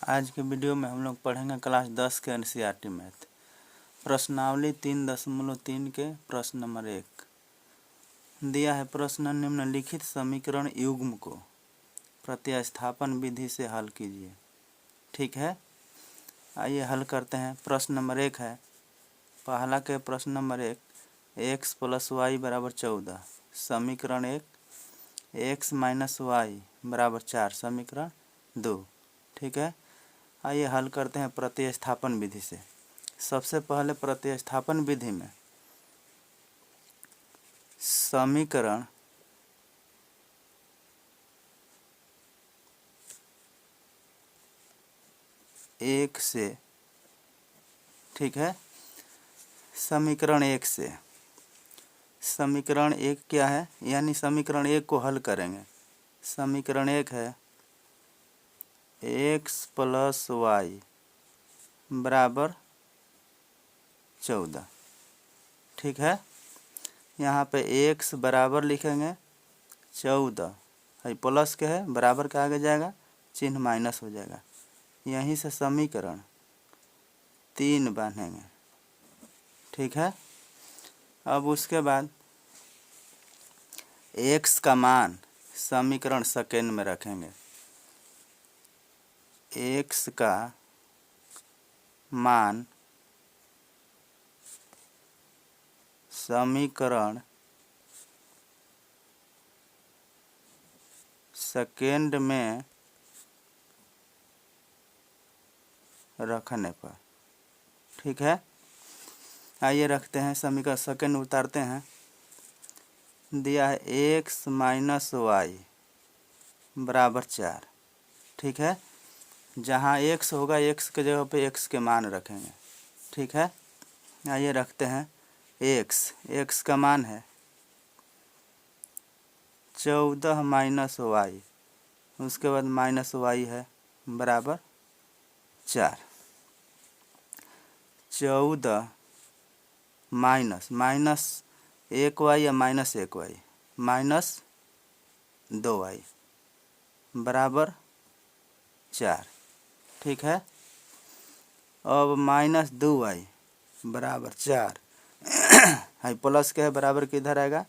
आज के वीडियो में हम लोग पढ़ेंगे क्लास 10 के एनसीईआरटी मैथ प्रश्नावली 3.3 के प्रश्न नंबर 1 दिया है। प्रश्न निम्नलिखित समीकरण युग्म को प्रतिस्थापन विधि से हल कीजिए। ठीक है, आइए हल करते हैं। प्रश्न नंबर 1 है, पहला के प्रश्न नंबर 1, x + y = 14 समीकरण 1, x - y = 4 समीकरण 2। ठीक है, आइए हल करते हैं प्रतिस्थापन विधि से। सबसे पहले प्रतिस्थापन विधि में समीकरण एक से, ठीक है, समीकरण 1 से, समीकरण 1 क्या है, यानी समीकरण 1 को हल करेंगे। समीकरण 1 है x + y = 14। ठीक है, यहाँ पे x बराबर लिखेंगे 14 है, प्लस के है, बराबर के आगे जाएगा चिन्ह माइनस हो जाएगा। यहीं से समीकरण 3 बनेंगे। ठीक है, अब उसके बाद x का मान समीकरण सेकेंड में रखेंगे। x का मान समीकरण सेकेंड में रखने पर, ठीक है, आइए रखते हैं। समीकरण सेकेंड उतारते हैं। दिया है x - y = 4। ठीक है, जहाँ x होगा x के जगह पे x के मान रखेंगे। ठीक है, आइए रखते हैं। x का मान है 14 - y, उसके बाद -y है बराबर 4। 14 माइनस 1y या -1y -2y बराबर 4। ठीक है, अब -2y बराबर 4 है, प्लस के है, बराबर किधर आएगा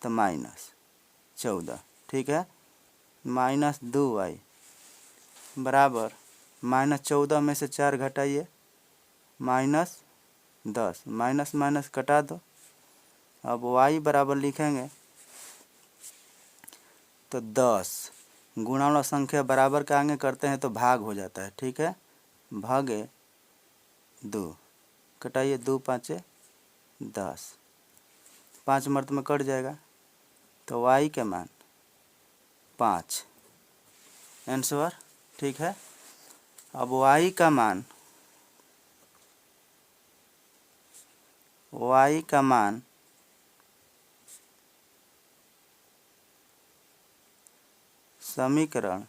तो -14। ठीक है, -2y बराबर -14 में से 4 घटाइए -10, माइनस माइनस कटा दो। अब y बराबर लिखेंगे तो 10, गुणा वाला संख्या बराबर के आगे करते हैं तो भाग हो जाता है। ठीक है, भागे 2, कटाइए 2 × 5 = 10, 5 मर्त में कट जाएगा तो y के मान 5 आंसर। ठीक है, अब y का मान समीकरण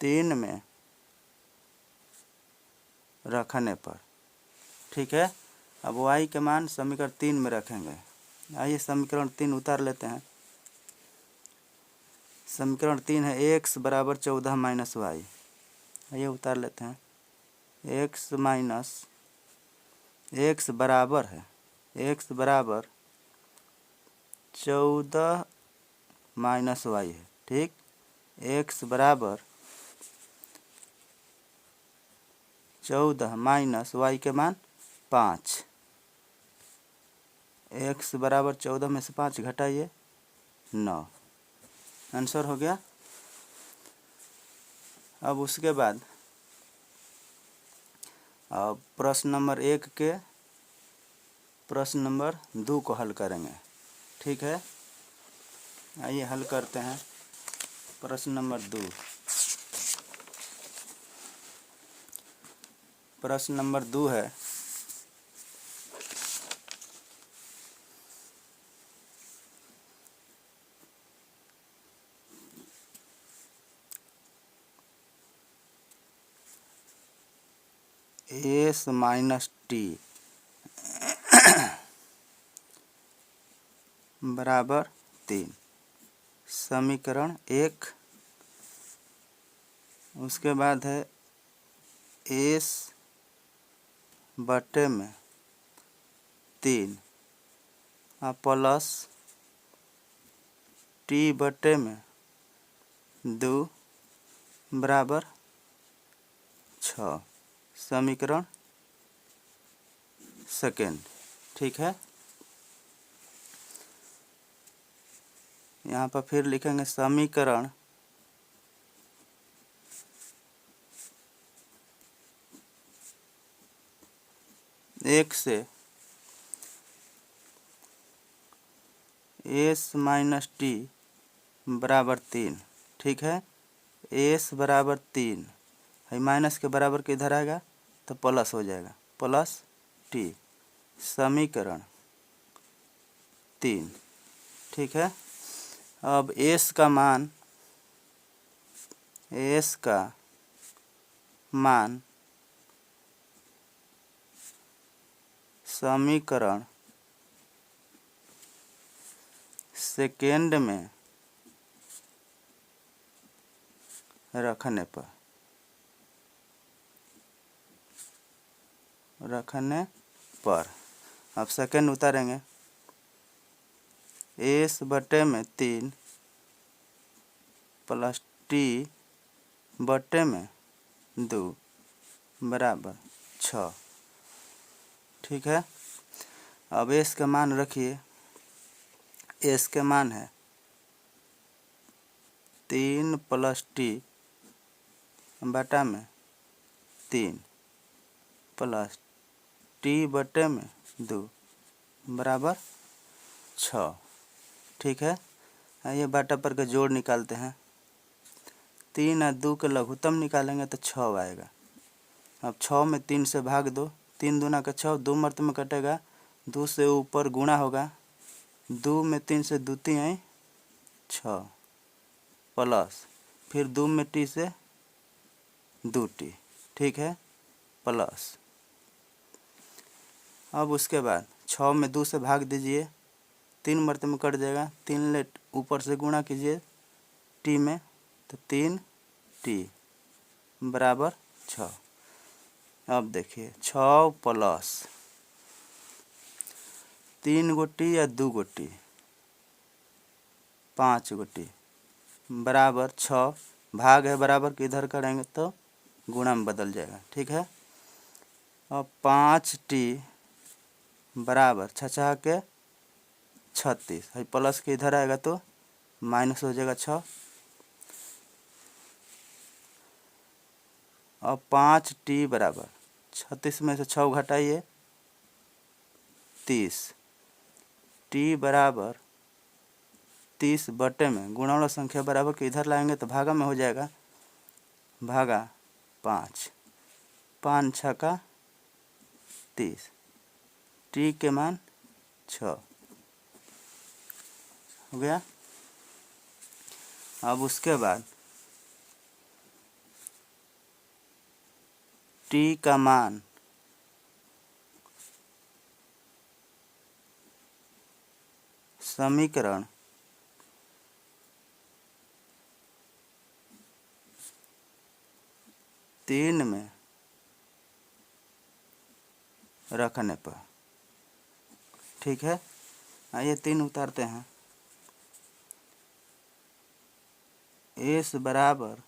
तीन में रखने पर, ठीक है, अब y के मान समीकरण 3 में रखेंगे। आइए समीकरण 3 उतार लेते हैं। समीकरण 3 है x = 14 - y। आइए उतार लेते हैं। x बराबर है, x बराबर 14 - y है। ठीक, x बराबर 14 माइनस y के मान 5। x बराबर 14 में से 5 घटाइए 9, आंसर हो गया। अब उसके बाद अब प्रश्न नंबर 1 के प्रश्न नंबर 2 को हल करेंगे। ठीक है, आइए हल करते हैं। प्रश्न नंबर 2, प्रश्न नंबर 2 है s - t बराबर 3। समीकरण 1। उसके बाद है एस बटे में 3 प्लस टी बटे में 2 बराबर 6। समीकरण सेकेंड। ठीक है, यहाँ पर फिर लिखेंगे समीकरण 1 से एस माइनस टी बराबर 3। ठीक है, एस बराबर 3 है, माइनस के बराबर के इधर आएगा तो प्लस हो जाएगा, प्लस टी। समीकरण 3। ठीक है, अब एस का मान समीकरण सेकेंड में रखने पर अब सेकेंड उतारेंगे। एस बटे में 3 प्लस टी बटे में 2 बराबर 6। ठीक है, अब एस का मान रखिए। एस के मान है 3 प्लस टी बटा में 3 प्लस टी बटे में 2 बराबर 6। ठीक है, आइए बाटा पर के जोड़ निकालते हैं। 3 और 2 के लघुत्तम निकालेंगे तो 6 आएगा। अब 6 में 3 से भाग दो, 3 दूना का 6, 2 मर्त में कटेगा, 2 से ऊपर गुणा होगा, 2 में 3 से 2 3 6 प्लस फिर 2 में टी से 2 टी। ठीक है, प्लस अब उसके बाद 6 में 2 से भाग दीजिए, 3 मर्त में कट जाएगा, 3 ले ऊपर से गुणा कीजिए टी में तो 3 टी बराबर 6। अब देखिए 6 प्लस 3 गोटी या 2 गोटी 5 गोटी बराबर 6। भाग है बराबर के इधर करेंगे तो गुणा में बदल जाएगा। ठीक है, अब 5 टी बराबर 6 के 36 है, प्लस के इधर आएगा तो माइनस हो जाएगा 6। अब 5 टी बराबर 36 में से 6 घटाइए 30। टी बराबर 30 बटे में गुणा वाला संख्या बराबर के इधर लाएंगे तो भागा में हो जाएगा, भागा 5, 5 6 30, टी के मान 6 हो गया। अब उसके बाद टी का मान समीकरण 3 में रखने पर। ठीक है, आइए 3 उतारते हैं। एस बराबर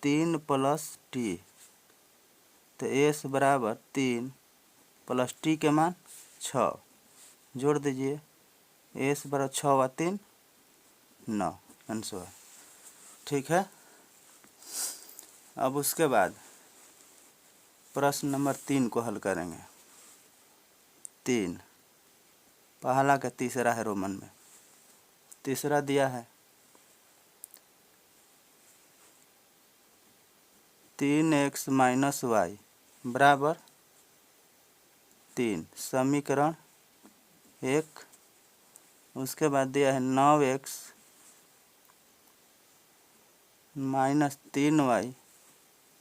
3 प्लस टी, तो एस बराबर 3 प्लस टी के मान 6 जोड़ दीजिए। एस बराबर 6 व 3 9 आंसर। ठीक है, अब उसके बाद प्रश्न नंबर 3 को हल करेंगे। 3 पहला का तीसरा है रोमन में। तीसरा दिया है 3x माइनस वाई बराबर 3। समीकरण 1। उसके बाद दिया है 9x माइनस 3y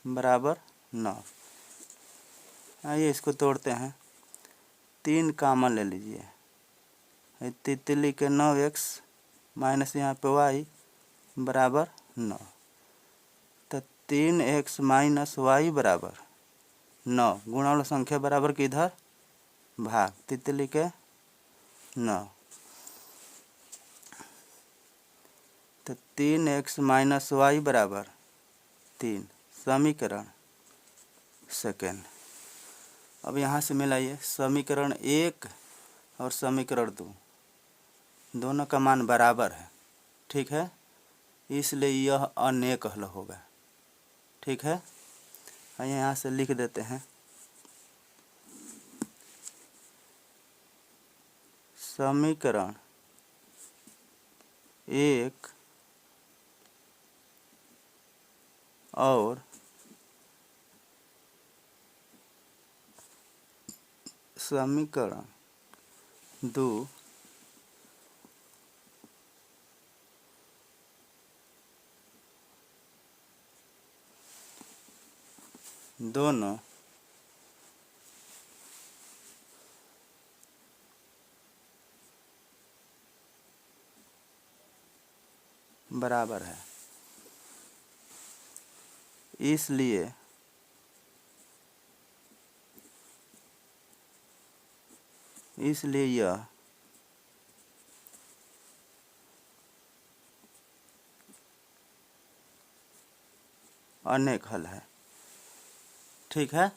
बराबर 9। आइए इसको तोड़ते हैं। 3 कामन ले लीजिए, तितली के 9x माइनस यहाँ पे वाई बराबर 9। तो 3x माइनस वाई बराबर 9 गुणा वाला संख्या बराबर किधर भाग तितली के 9। तो 3x माइनस वाई बराबर 3 समीकरण सेकेंड। अब यहाँ से मिलाइए समीकरण 1 और समीकरण 2 दोनों का मान बराबर है। ठीक है, इसलिए यह अनेक हल होगा। ठीक है, यहाँ से लिख देते हैं समीकरण 1 और समीकरण 2 दोनों बराबर है, इसलिए यह अनेक हल है। ठीक है।